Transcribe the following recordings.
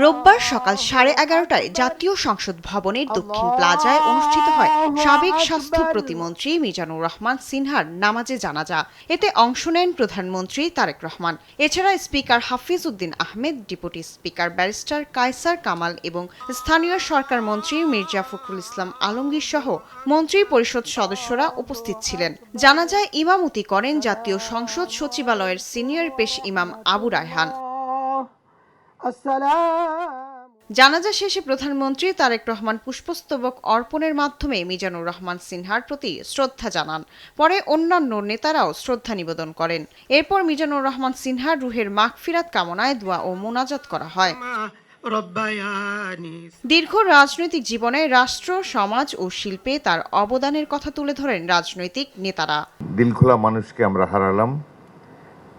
রোববার সকাল 11:30টায় জাতীয় সংসদ ভবনের দক্ষিণ প্লাজায় অনুষ্ঠিত হয় সাবেক স্বাস্থ্য প্রতিমন্ত্রী মিজানুর রহমান সিনহার নামাজে জানাজা। এতে অংশ নেন প্রধানমন্ত্রী তারেক রহমান। এছাড়া speaker Hafiz Uddin Ahmed, deputy speaker barrister Kaiser Kamal এবং স্থানীয় সরকার মন্ত্রী মির্জা ফখরুল ইসলাম আলমগীর সহ মন্ত্রী পরিষদ সদস্যরা উপস্থিত ছিলেন। জানাজায় ইমামতি করেন জাতীয় সংসদ সচিবালয়ের সিনিয়র পেশ ইমাম আবু রায়হান। জানাজা শেষে প্রধানমন্ত্রী তারেক রহমান পুষ্পস্তবক অর্পণের মাধ্যমে মিজানুর রহমান সিনহার প্রতি শ্রদ্ধা জানান। পরে অন্যান্য নেতারাও শ্রদ্ধা নিবেদন করেন। এরপর মিজানুর রহমান সিনহার রুহের মাগফিরাত কামনায় দোয়া ও মোনাজাত করা হয়। দীর্ঘ রাজনৈতিক জীবনে রাষ্ট্র, সমাজ ও শিল্পে তার অবদানের কথা তুলে ধরেন রাজনৈতিক নেতারা। দিলখোলা মানুষকে আমরা হারালাম।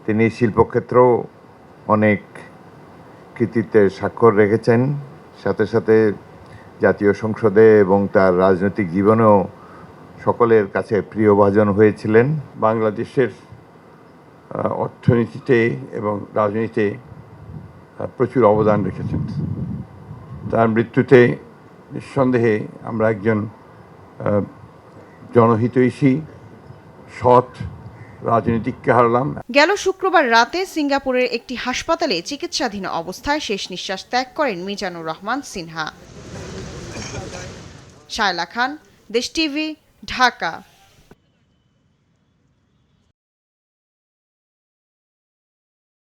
তিনি শিল্পক্ষেত্রেও অনেক কৃতিত্বের স্বাক্ষর রেখেছেন, সাথে সাথে জাতীয় সংসদে এবং তার রাজনৈতিক জীবনেও সকলের কাছে প্রিয়ভাজন হয়েছিলেন। বাংলাদেশের অর্থনীতিতে এবং রাজনীতিতে প্রচুর অবদান রেখেছেন। তার মৃত্যুতে নিঃসন্দেহে আমরা একজন জনহিতৈষী, সৎ রাজনীতিককে হারালাম। গেল শুক্রবার রাতে সিঙ্গাপুরের একটি হাসপাতালে চিকিৎসাধীন অবস্থায় শেষ নিঃশ্বাস ত্যাগ করেন মিজানুর রহমান সিনহা। শায়লা খান, দেশ টিভি, ঢাকা।